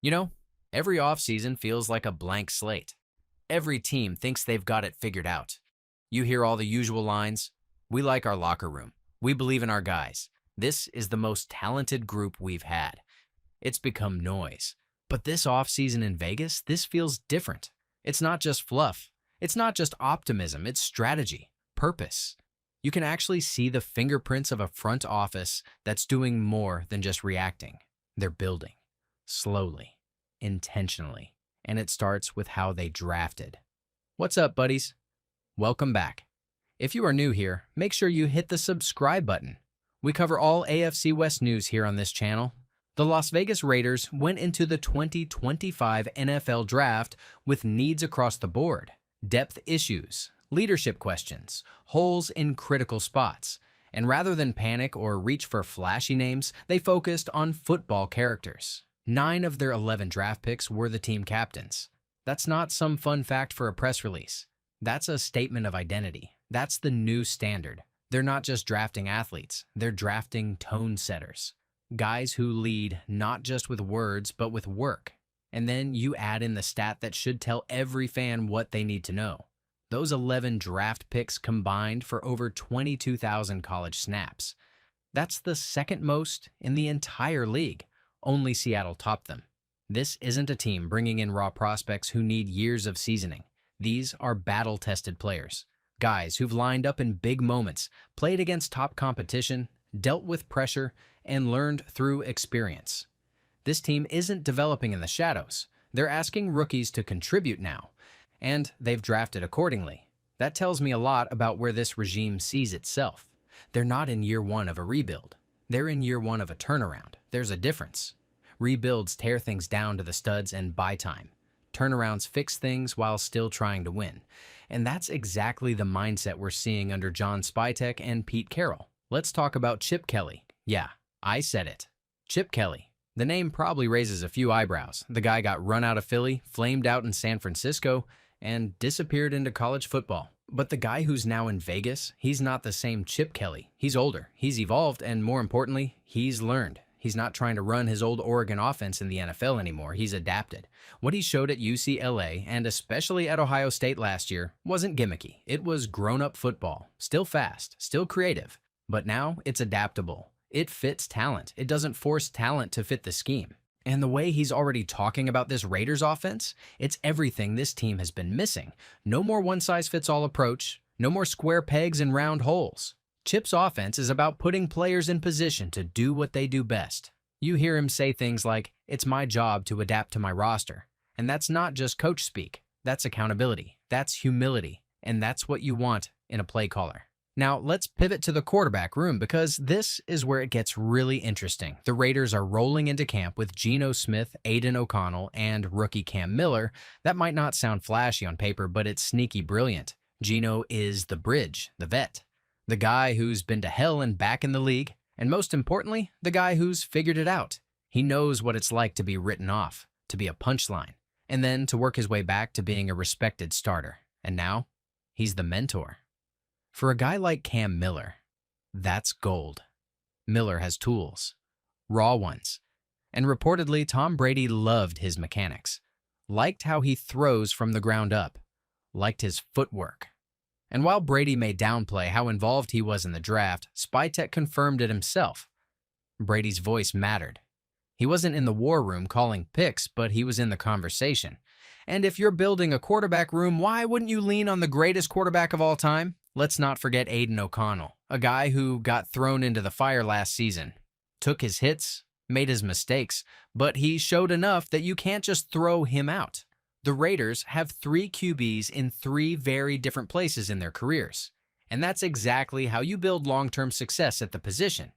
You know, every offseason feels like a blank slate. Every team thinks they've got it figured out. You hear all the usual lines. We like our locker room. We believe in our guys. This is the most talented group we've had. It's become noise. But this offseason in Vegas, this feels different. It's not just fluff. It's not just optimism. It's strategy, purpose. You can actually see the fingerprints of a front office that's doing more than just reacting. They're building. Slowly, intentionally, and it starts with how they drafted. What's up, buddies? Welcome back. If you are new here, make sure you hit the subscribe button. We cover all AFC West news here on this channel. The Las Vegas Raiders went into the 2025 NFL Draft with needs across the board, depth issues, leadership questions, holes in critical spots. And rather than panic or reach for flashy names, they focused on football characters. 9 of their 11 draft picks were the team captains. That's not some fun fact for a press release. That's a statement of identity. That's the new standard. They're not just drafting athletes. They're drafting tone setters. Guys who lead not just with words, but with work. And then you add in the stat that should tell every fan what they need to know. Those 11 draft picks combined for over 22,000 college snaps. That's the second most in the entire league. Only Seattle topped them. This isn't a team bringing in raw prospects who need years of seasoning. These are battle-tested players. Guys who've lined up in big moments, played against top competition, dealt with pressure, and learned through experience. This team isn't developing in the shadows. They're asking rookies to contribute now, and they've drafted accordingly. That tells me a lot about where this regime sees itself. They're not in year one of a rebuild. They're in year one of a turnaround. There's a difference. Rebuilds tear things down to the studs and buy time. Turnarounds fix things while still trying to win. And that's exactly the mindset we're seeing under John Spytek and Pete Carroll. Let's talk about Chip Kelly. Yeah, I said it. Chip Kelly. The name probably raises a few eyebrows. The guy got run out of Philly, flamed out in San Francisco, and disappeared into college football. But the guy who's now in Vegas, he's not the same Chip Kelly. He's older, he's evolved, and more importantly, he's learned. He's not trying to run his old Oregon offense in the NFL anymore. He's adapted. What he showed at UCLA, and especially at Ohio State last year, wasn't gimmicky. It was grown-up football. Still fast, still creative. But now it's adaptable. It fits talent. It doesn't force talent to fit the scheme. And the way he's already talking about this Raiders offense, it's everything this team has been missing. No more one-size-fits-all approach. No more square pegs and round holes. Chip's offense is about putting players in position to do what they do best. You hear him say things like, "It's my job to adapt to my roster." And that's not just coach speak. That's accountability. That's humility. And that's what you want in a play caller. Now, let's pivot to the quarterback room because this is where it gets really interesting. The Raiders are rolling into camp with Geno Smith, Aiden O'Connell, and rookie Cam Miller. That might not sound flashy on paper, but it's sneaky brilliant. Geno is the bridge, the vet, the guy who's been to hell and back in the league, and most importantly, the guy who's figured it out. He knows what it's like to be written off, to be a punchline, and then to work his way back to being a respected starter. And now, he's the mentor. For a guy like Cam Miller, that's gold. Miller has tools, raw ones, and reportedly Tom Brady loved his mechanics, liked how he throws from the ground up, liked his footwork. And while Brady may downplay how involved he was in the draft, spytek confirmed it himself. Brady's voice mattered. He wasn't in the war room calling picks, but he was in the conversation. And if you're building a quarterback room, why wouldn't you lean on the greatest quarterback of all time? Let's not forget Aiden O'Connell, a guy who got thrown into the fire last season. Took his hits, made his mistakes, but he showed enough that you can't just throw him out. The Raiders have 3 QBs in 3 very different places in their careers. And that's exactly how you build long-term success at the position.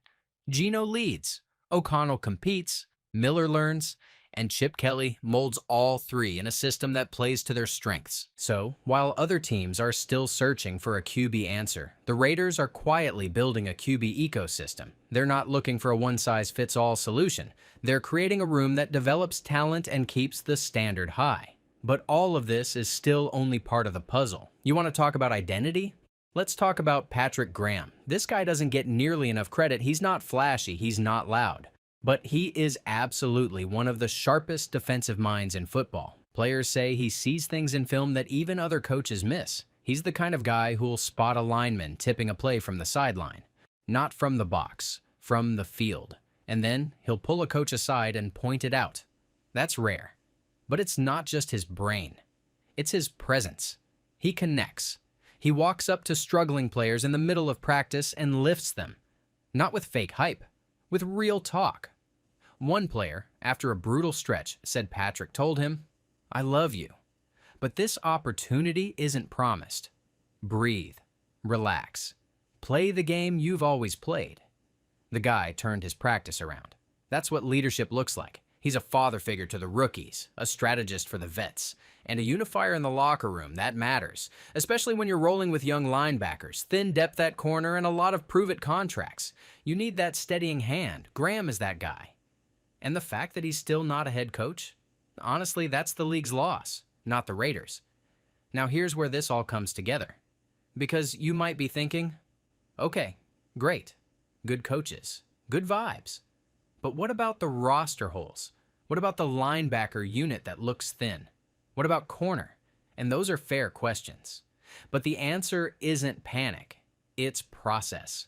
Geno leads, O'Connell competes, Miller learns, and Chip Kelly molds all 3 in a system that plays to their strengths. So, while other teams are still searching for a QB answer, the Raiders are quietly building a QB ecosystem. They're not looking for a one-size-fits-all solution. They're creating a room that develops talent and keeps the standard high. But all of this is still only part of the puzzle. You want to talk about identity? Let's talk about Patrick Graham. This guy doesn't get nearly enough credit. He's not flashy. He's not loud. But he is absolutely one of the sharpest defensive minds in football. Players say he sees things in film that even other coaches miss. He's the kind of guy who'll spot a lineman tipping a play from the sideline, not from the box, from the field. And then he'll pull a coach aside and point it out. That's rare. But it's not just his brain. It's his presence. He connects. He walks up to struggling players in the middle of practice and lifts them. Not with fake hype, with real talk. One player, after a brutal stretch, said Patrick told him, "I love you. But this opportunity isn't promised. Breathe. Relax. Play the game you've always played." The guy turned his practice around. That's what leadership looks like. He's a father figure to the rookies, a strategist for the vets, and a unifier in the locker room. That matters, especially when you're rolling with young linebackers, thin depth at corner, and a lot of prove-it contracts. You need that steadying hand. Graham is that guy. And the fact that he's still not a head coach? Honestly, that's the league's loss, not the Raiders. Now here's where this all comes together. Because you might be thinking, okay, great, good coaches, good vibes. But what about the roster holes? What about the linebacker unit that looks thin? What about corner? And those are fair questions. But the answer isn't panic. It's process.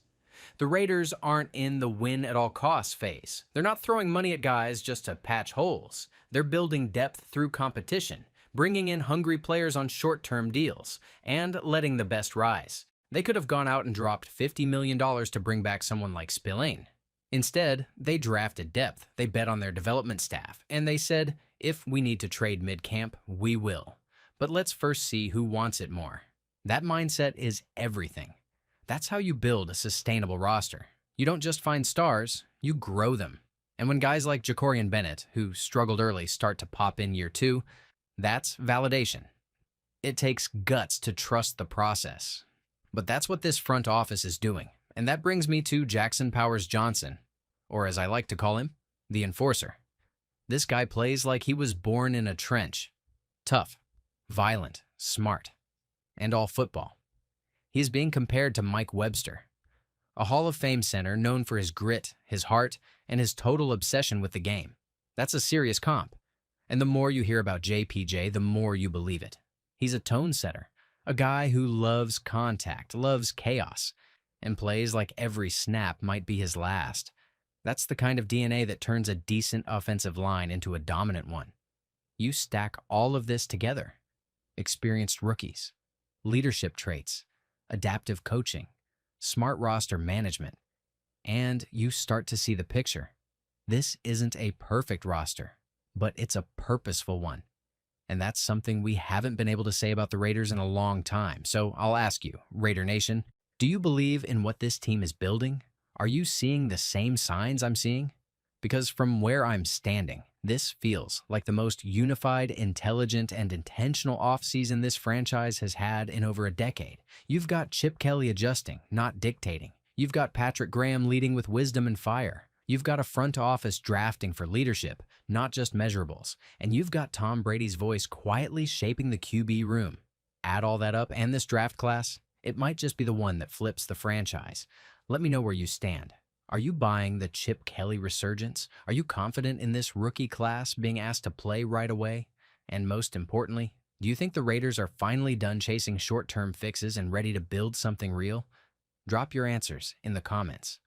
The Raiders aren't in the win-at-all-costs phase. They're not throwing money at guys just to patch holes. They're building depth through competition, bringing in hungry players on short-term deals, and letting the best rise. They could have gone out and dropped $50 million to bring back someone like Spillane. Instead, they drafted depth, they bet on their development staff, and they said, if we need to trade mid-camp, we will. But let's first see who wants it more. That mindset is everything. That's how you build a sustainable roster. You don't just find stars, you grow them. And when guys like Jacorian Bennett, who struggled early, start to pop in year 2, that's validation. It takes guts to trust the process. But that's what this front office is doing. And that brings me to Jackson Powers Johnson, or as I like to call him, the enforcer. This guy plays like he was born in a trench. Tough, violent, smart, and all football. He is being compared to Mike Webster, a Hall of Fame center known for his grit, his heart, and his total obsession with the game. That's a serious comp. And the more you hear about JPJ, the more you believe it. He's a tone setter, a guy who loves contact, loves chaos, and plays like every snap might be his last. That's the kind of DNA that turns a decent offensive line into a dominant one. You stack all of this together. Experienced rookies, leadership traits, adaptive coaching, smart roster management, and you start to see the picture. This isn't a perfect roster, but it's a purposeful one. And that's something we haven't been able to say about the Raiders in a long time. So I'll ask you, Raider Nation, do you believe in what this team is building? Are you seeing the same signs I'm seeing? Because from where I'm standing, this feels like the most unified, intelligent, and intentional offseason this franchise has had in over a decade. You've got Chip Kelly adjusting, not dictating. You've got Patrick Graham leading with wisdom and fire. You've got a front office drafting for leadership, not just measurables. And you've got Tom Brady's voice quietly shaping the QB room. Add all that up and this draft class, it might just be the one that flips the franchise. Let me know where you stand. Are you buying the Chip Kelly resurgence? Are you confident in this rookie class being asked to play right away? And most importantly, do you think the Raiders are finally done chasing short-term fixes and ready to build something real? Drop your answers in the comments.